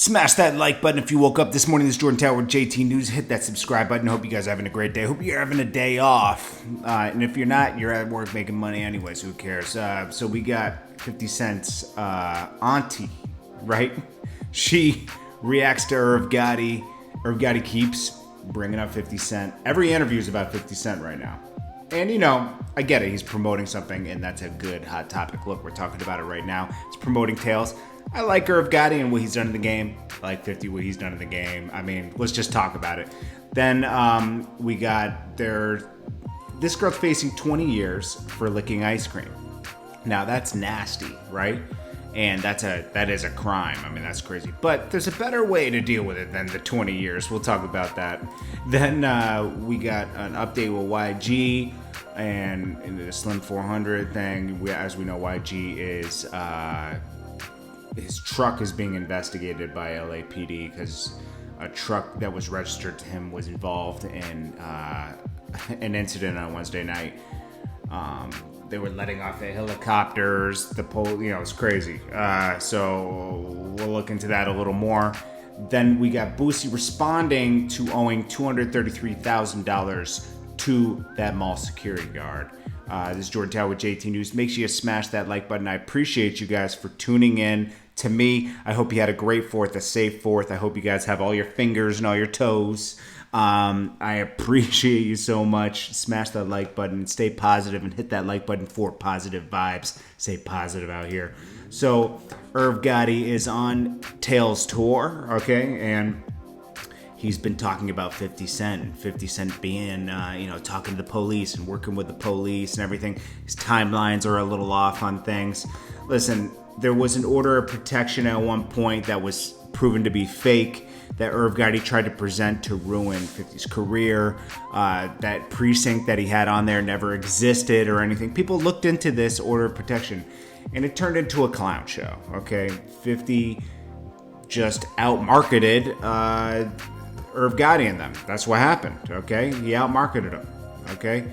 Smash that like button if you woke up this morning. This is Jordan Tower with JT News. Hit that subscribe button. Hope you guys are having a great day. Hope you're having a day off. And if you're not, you're at work making money anyways. Who cares? So we got 50 Cent's auntie, right? She reacts to Irv Gotti. Irv Gotti keeps bringing up 50 Cent. Every interview is about 50 Cent right now. And, you know, I get it. He's promoting something, and that's a good hot topic. Look, we're talking about it right now. It's promoting Tales. I like Irv Gotti and what he's done in the game. I like 50, what he's done in the game. I mean, let's just talk about it. Then we got this girl's facing 20 years for licking ice cream. Now, that's nasty, right? And that is a crime. I mean, that's crazy. But there's a better way to deal with it than the 20 years. We'll talk about that. Then we got an update with YG and in the Slim 400 thing. As we know, YG is... his truck is being investigated by LAPD because a truck that was registered to him was involved in an incident on Wednesday night. They were letting off the helicopters. It's crazy. So we'll look into that a little more. Then we got Busi responding to owing $233,000 to that mall security guard. This is Jordan Tower with JT News. Make sure you smash that like button. I appreciate you guys for tuning in to me. I hope you had a great 4th, a safe 4th. I hope you guys have all your fingers and all your toes. I appreciate you so much. Smash that like button. Stay positive and hit that like button for positive vibes. Stay positive out here. So Irv Gotti is on Tales tour, okay? And he's been talking about 50 Cent. 50 Cent being, talking to the police and working with the police and everything. His timelines are a little off on things. Listen, there was an order of protection at one point that was proven to be fake that Irv Gotti tried to present to ruin 50's career. That precinct that he had on there never existed or anything. People looked into this order of protection and it turned into a clown show, okay? 50 just outmarketed Irv Gotti and them. That's what happened, okay? He outmarketed them, okay?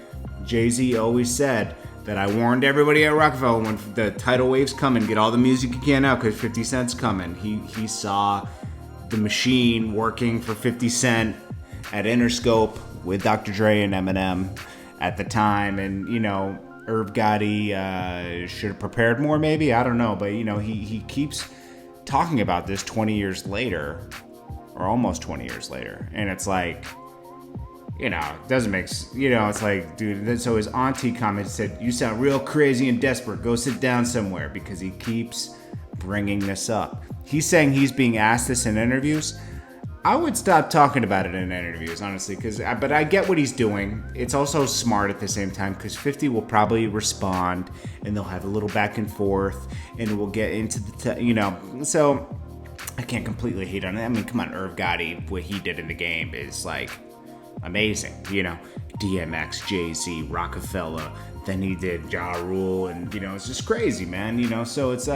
Jeezy always said that I warned everybody at Rockefeller when the tidal waves come and get all the music you can out because 50 Cent's coming. He saw the machine working for 50 Cent at Interscope with Dr. Dre and Eminem at the time. And, Irv Gotti should have prepared more maybe. I don't know. But, he keeps talking about this 20 years later. Or almost 20 years later. And it's like, it doesn't make, it's like, dude, so his auntie commented, said, you sound real crazy and desperate. Go sit down somewhere because he keeps bringing this up. He's saying he's being asked this in interviews. I would stop talking about it in interviews, honestly, but I get what he's doing. It's also smart at the same time because 50 will probably respond and they'll have a little back and forth and we'll get into so I can't completely hate on it. I mean, come on, Irv Gotti, what he did in the game is like amazing. DMX, Jay-Z, Rockefeller. Then he did Ja Rule, and it's just crazy, man. So it's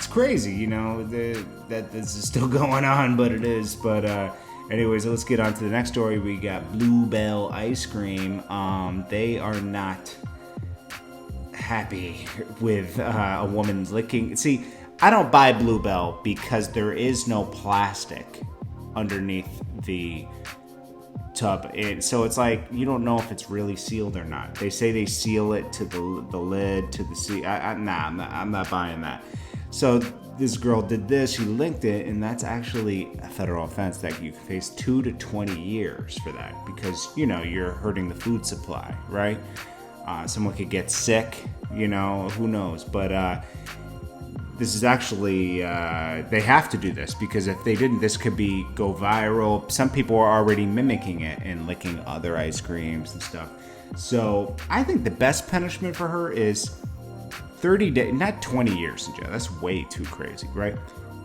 crazy. That this is still going on, but it is. But anyways, let's get on to the next story. We got Bluebell ice cream. They are not happy with a woman licking. See, I don't buy Bluebell because there is no plastic underneath the tub. So it's like you don't know if it's really sealed or not. They say they seal it to the lid, to the sea. I'm not buying that. So this girl did this. She linked it, and that's actually a federal offense that you can face 2 to 20 years for that because, you're hurting the food supply, right? Someone could get sick, who knows? But this is actually, they have to do this because if they didn't, this could go viral. Some people are already mimicking it and licking other ice creams and stuff. So I think the best punishment for her is 30 days, not 20 years in jail. That's way too crazy, right?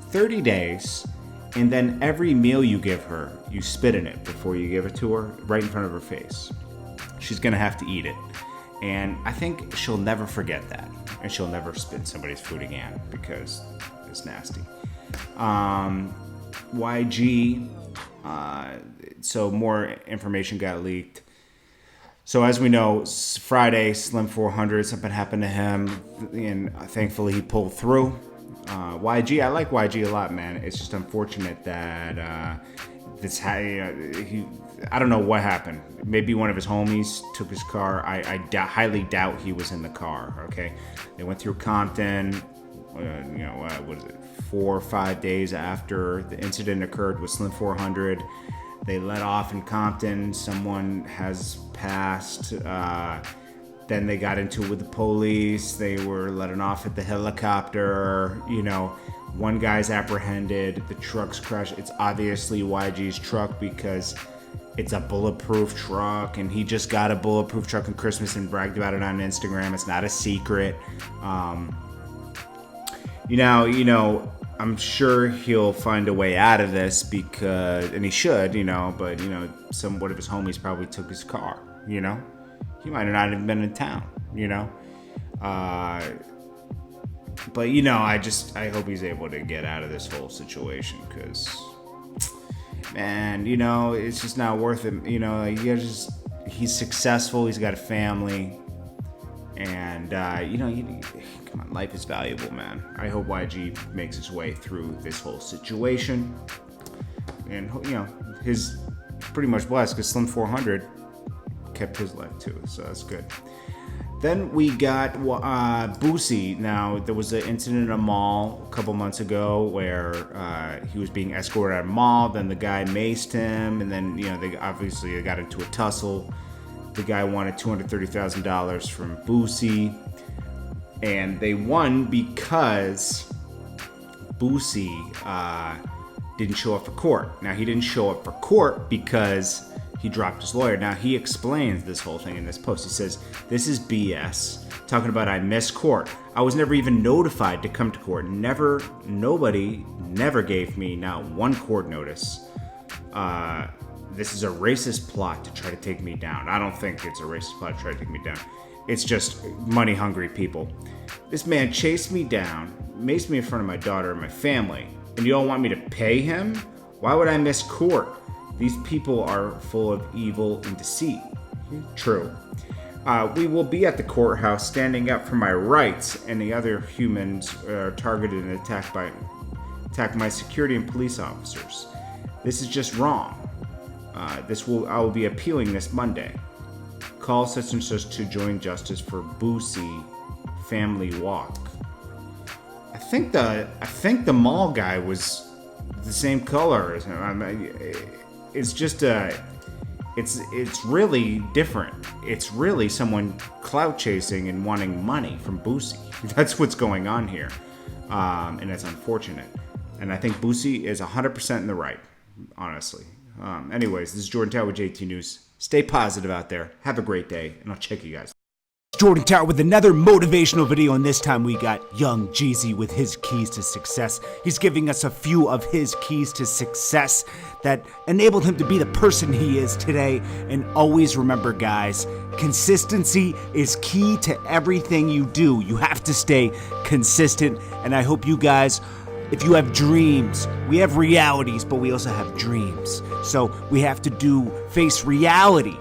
30 days, and then every meal you give her, you spit in it before you give it to her, right in front of her face. She's going to have to eat it. And I think she'll never forget that. And she'll never spit in somebody's food again because it's nasty. YG, so more information got leaked. So as we know, Friday, Slim 400, something happened to him. And thankfully he pulled through. YG, I like YG a lot, man. It's just unfortunate that I don't know what happened. Maybe one of his homies took his car. I highly doubt he was in the car, okay? They went through Compton, what is it, 4 or 5 days after the incident occurred with Slim 400. They let off in Compton. Someone has passed. Then they got into it with the police. They were letting off at the helicopter. One guy's apprehended. The truck's crashed. It's obviously YG's truck because it's a bulletproof truck, and he just got a bulletproof truck on Christmas and bragged about it on Instagram. It's not a secret. I'm sure he'll find a way out of this and he should, but one of his homies probably took his car, He might have not even been in town, But, I hope he's able to get out of this whole situation because, man, it's just not worth it. He's successful. He's got a family. And, come on, life is valuable, man. I hope YG makes his way through this whole situation. And, he's pretty much blessed because Slim 400 kept his life too, so that's good. Then we got Busi. Now, there was an incident in a mall a couple months ago where he was being escorted out of a mall. Then the guy maced him, and then, they got into a tussle. The guy wanted $230,000 from Busi, and they won because Busi didn't show up for court. Now, he didn't show up for court because he dropped his lawyer. Now, he explains this whole thing in this post. He says, this is BS. Talking about I missed court. I was never even notified to come to court. Nobody gave me not one court notice. This is a racist plot to try to take me down. I don't think it's a racist plot to try to take me down. It's just money-hungry people. This man chased me down, maced me in front of my daughter and my family, and you don't want me to pay him? Why would I miss court? These people are full of evil and deceit. True. We will be at the courthouse standing up for my rights, and the other humans are targeted and attack my security and police officers. This is just wrong. I will be appealing this Monday. Call such and such to join justice for Busi family walk. I think the mall guy was the same color as him. It's just it's really different. It's really someone clout chasing and wanting money from Busi. That's what's going on here, and it's unfortunate. And I think Busi is 100% in the right, honestly. Anyways, this is Jordan Tower with JT News. Stay positive out there. Have a great day, and I'll check you guys. Jordan Tower with another motivational video, and this time we got young Jeezy with his keys to success. He's giving us a few of his keys to success that enabled him to be the person he is today. And always remember, guys, consistency is key to everything you do. You have to stay consistent, and I hope you guys, if you have dreams, we have realities, but we also have dreams. So we have to face reality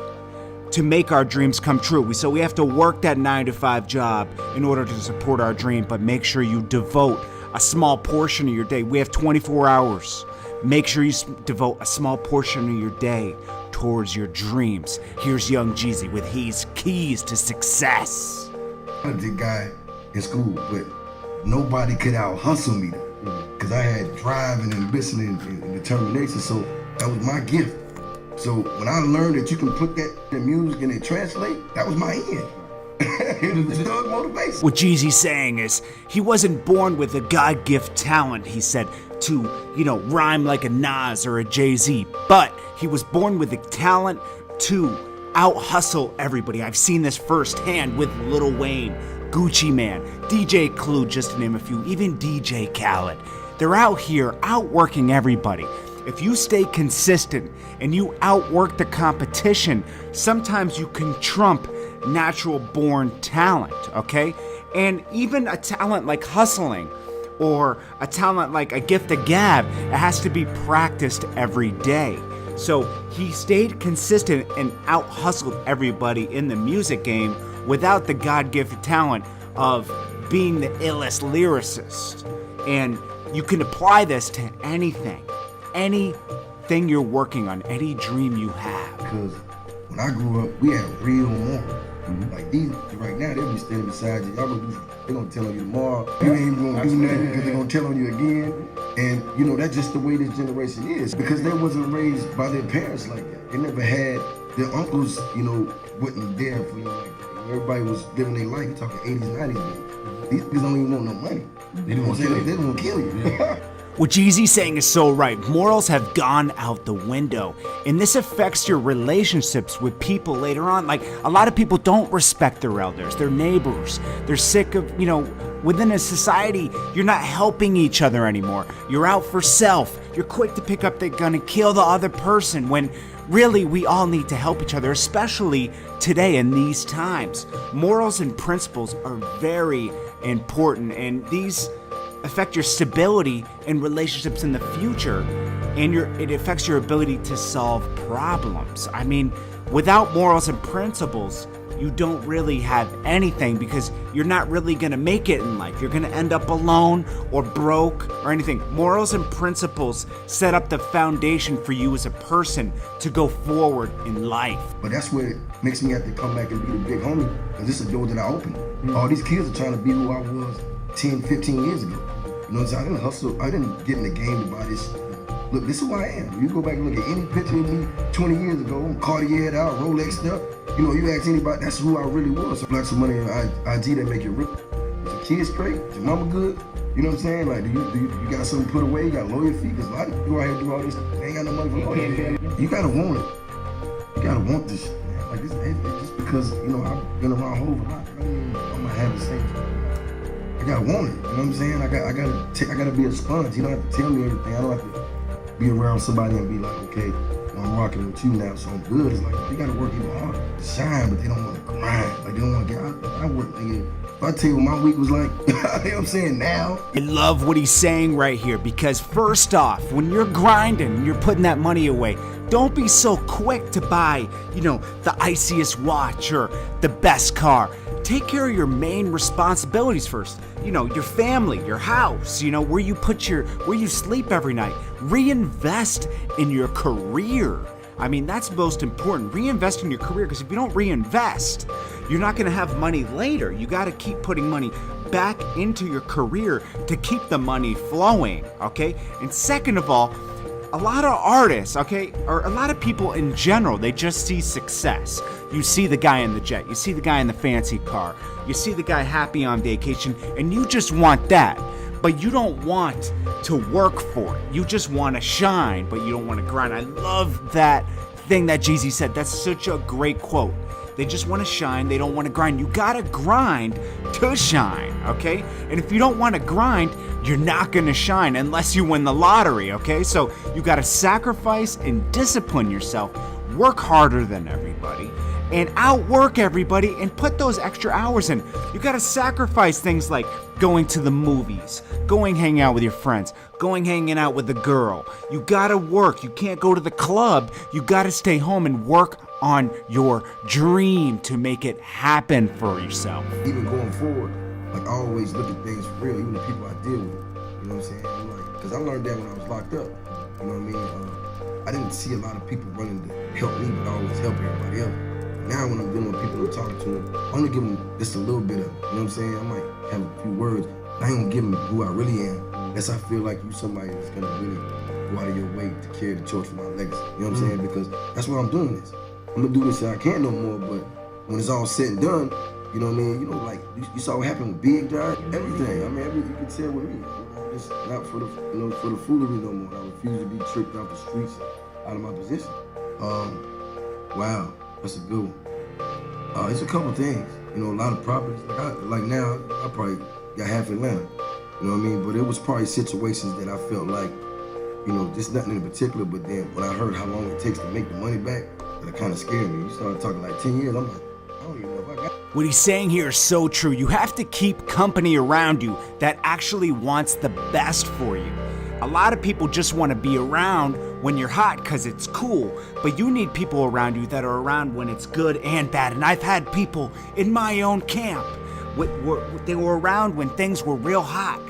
to make our dreams come true. So we have to work that 9-to-5 job in order to support our dream, but make sure you devote a small portion of your day. We have 24 hours. Make sure you devote a small portion of your day towards your dreams. Here's young Jeezy with his keys to success. I'm the guy in school, but nobody could out-hustle me because I had drive and ambition and determination, so that was my gift. So when I learned that you can put that music and it translate, that was my end. It was thug motivation. What Jeezy's saying is, he wasn't born with a God-gift talent, he said, to, rhyme like a Nas or a Jay-Z, but he was born with the talent to out-hustle everybody. I've seen this firsthand with Lil Wayne, Gucci Mane, DJ Clue, just to name a few, even DJ Khaled. They're out here outworking everybody. If you stay consistent and you outwork the competition, sometimes you can trump natural born talent, okay? And even a talent like hustling or a talent like a gift of gab, it has to be practiced every day. So he stayed consistent and out-hustled everybody in the music game without the God-gifted talent of being the illest lyricist. And you can apply this to anything you're working on, any dream you have. Because when I grew up, we had real morals. Like these, right now, they'll be standing beside you. They're gonna tell on you tomorrow. You ain't even gonna do nothing because they're gonna tell on you again. And you know, that's just the way this generation is. Because they wasn't raised by their parents like that. They never had, their uncles, you know, wasn't there for you like that. Everybody was living their life. You're talking 80s, 90s. These niggas don't even want no money. They don't want to kill you. Yeah. What Jeezy's saying is so right. Morals have gone out the window, and this affects your relationships with people later on. Like, a lot of people don't respect their elders, their neighbors. They're sick of, you know, within a society, you're not helping each other anymore. You're out for self. You're quick to pick up the gun and kill the other person when really we all need to help each other, especially today in these times. Morals and principles are very important, and these affect your stability in relationships in the future, and it affects your ability to solve problems. I mean, without morals and principles, you don't really have anything, because you're not really gonna make it in life. You're gonna end up alone or broke or anything. Morals and principles set up the foundation for you as a person to go forward in life. But that's what makes me have to come back and be the big homie, because this is a door that I opened. All these kids are trying to be who I was 10, 15 years ago. You know what I'm saying? I didn't hustle. I didn't get in the game to buy this. Look, this is who I am. You go back and look at any picture of me 20 years ago, I'm Cartiered out, Rolex stuff. You know, you ask anybody, that's who I really was. So like some money on IG that make you rich. Is your kid straight? Is your mama good? You know what I'm saying? Like, do you got something put away? You got lawyer fee? Because a lot of people out here do all this. They ain't got no money for lawyer. You gotta want it. You gotta want this shit, man. Like, this ain't just because, you know, I've been around whole lot. I'm gonna have the same thing. I gotta want it, you know what I'm saying? I gotta be a sponge. You don't have to tell me everything. I don't have to be around somebody and be like, okay, well, I'm rocking with you now, so I'm good. It's like, you gotta work even harder to shine, but they don't want to grind. Like, they don't want to get out. I work, nigga. If I tell you what my week was like, you know what I'm saying, now. I love what he's saying right here, because first off, when you're grinding and you're putting that money away, don't be so quick to buy, you know, the iciest watch or the best car. Take care of your main responsibilities first. You know, your family, your house, you know, where you sleep every night. Reinvest in your career. I mean, that's most important. Reinvest in your career, because if you don't reinvest, you're not gonna have money later. You gotta keep putting money back into your career to keep the money flowing, okay? And second of all, a lot of artists, okay, or a lot of people in general, they just see success. You see the guy in the jet, you see the guy in the fancy car, you see the guy happy on vacation, and you just want that. But you don't want to work for it. You just want to shine, but you don't want to grind. I love that thing that Jeezy said. That's such a great quote. They just want to shine, they don't want to grind. You gotta grind to shine, okay? And if you don't want to grind, you're not gonna shine unless you win the lottery, okay? So you gotta sacrifice and discipline yourself, work harder than everybody, and outwork everybody, and put those extra hours in. You gotta sacrifice things like going to the movies, going hanging out with your friends, going hanging out with a girl. You gotta work. You can't go to the club. You gotta stay home and work on your dream to make it happen for yourself. Even going forward, like, I always look at things for real, even the people I deal with. You know what I'm saying? I'm like, because I learned that when I was locked up. You know what I mean? I didn't see a lot of people running to help me, but I always help everybody else. Now when I'm dealing with people and talking to them, I only give them just a little bit of it. You know what I'm saying? I might have a few words. I ain't gonna give them who I really am, unless I feel like you somebody that's gonna really go out of your way to carry the torch for my legacy. You know what I'm saying? Because that's why I'm doing this. I'm gonna do this till I can't no more, but when it's all said and done, you know what I mean? You know, like, you saw what happened with Big Drak, everything. I mean, everything you can tell with me. It's not for the, you know, for the foolery no more. I refuse to be tricked off the streets out of my position. Wow, that's a good one. It's a couple things. You know, a lot of properties. Like now, I probably got half Atlanta. You know what I mean? But it was probably situations that I felt like, you know, just nothing in particular, but then when I heard how long it takes to make the money back, that kind of scared me. You started talking like 10 years, I'm like, I don't even know if I got. What he's saying here is so true. You have to keep company around you that actually wants the best for you. A lot of people just want to be around when you're hot because it's cool, but you need people around you that are around when it's good and bad. And I've had people in my own camp, they were around when things were real hot,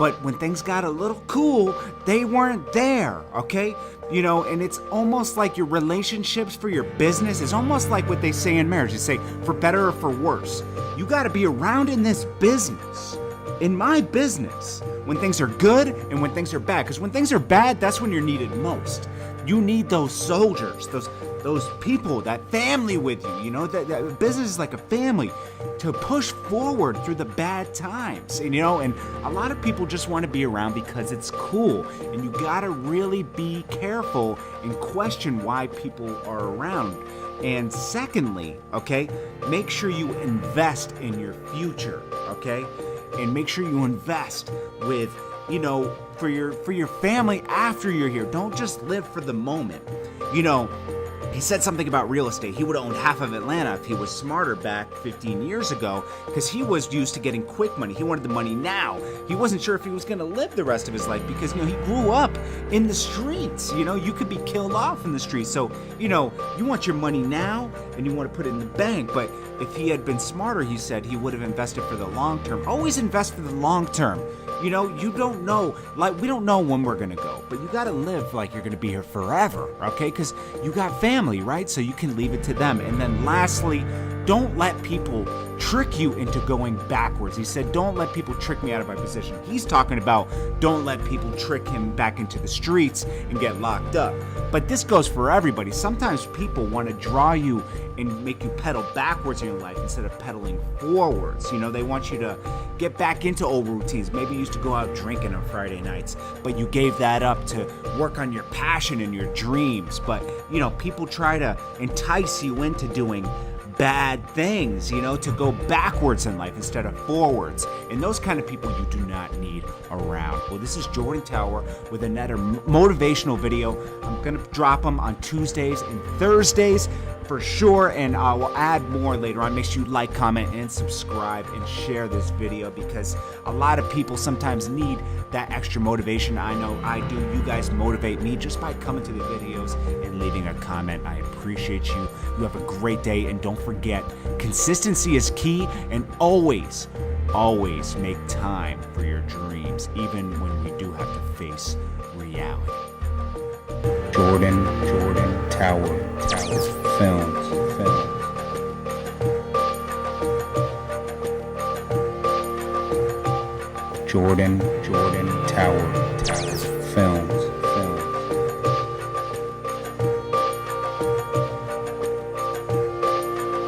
but when things got a little cool, they weren't there, okay? You know, and it's almost like your relationships for your business is almost like what they say in marriage. They say, for better or for worse. You gotta be around in this business, in my business, when things are good and when things are bad. Because when things are bad, that's when you're needed most. You need those soldiers, those people, that family with you, you know, that business is like a family to push forward through the bad times, and, you know, and a lot of people just want to be around because it's cool, and you gotta really be careful and question why people are around. And secondly, okay, make sure you invest in your future, okay, and make sure you invest with, you know, for your family after you're here. Don't just live for the moment, you know. He said something about real estate. He would have owned half of Atlanta if he was smarter back 15 years ago, because he was used to getting quick money. He wanted the money now. He wasn't sure if he was going to live the rest of his life because, you know, he grew up in the streets. You know, you could be killed off in the streets. So, you know, you want your money now and you want to put it in the bank. But if he had been smarter, he said, he would have invested for the long term. Always invest for the long term. You know, you don't know, like, we don't know when we're gonna go, but you gotta live like you're gonna be here forever, okay? Because you got family, right? So you can leave it to them. And then lastly, don't let people trick you into going backwards. He said, don't let people trick me out of my position. He's talking about don't let people trick him back into the streets and get locked up. But this goes for everybody. Sometimes people want to draw you and make you pedal backwards in your life instead of pedaling forwards. You know, they want you to get back into old routines. Maybe you used to go out drinking on Friday nights, but you gave that up to work on your passion and your dreams. But, you know, people try to entice you into doing bad things, you know, to go backwards in life instead of forwards. And those kind of people you do not need around. Well, this is Jordan Tower with another motivational video. I'm going to drop them on Tuesdays and Thursdays for sure, and I will add more later on. Make sure you like, comment, and subscribe and share this video, because a lot of people sometimes need that extra motivation. I know I do. You guys motivate me just by coming to the videos and leaving a comment. I appreciate you. You have a great day, and don't forget, consistency is key, and always make time for your dreams, even when we do have to face reality. JordanTower films. JordanTower films.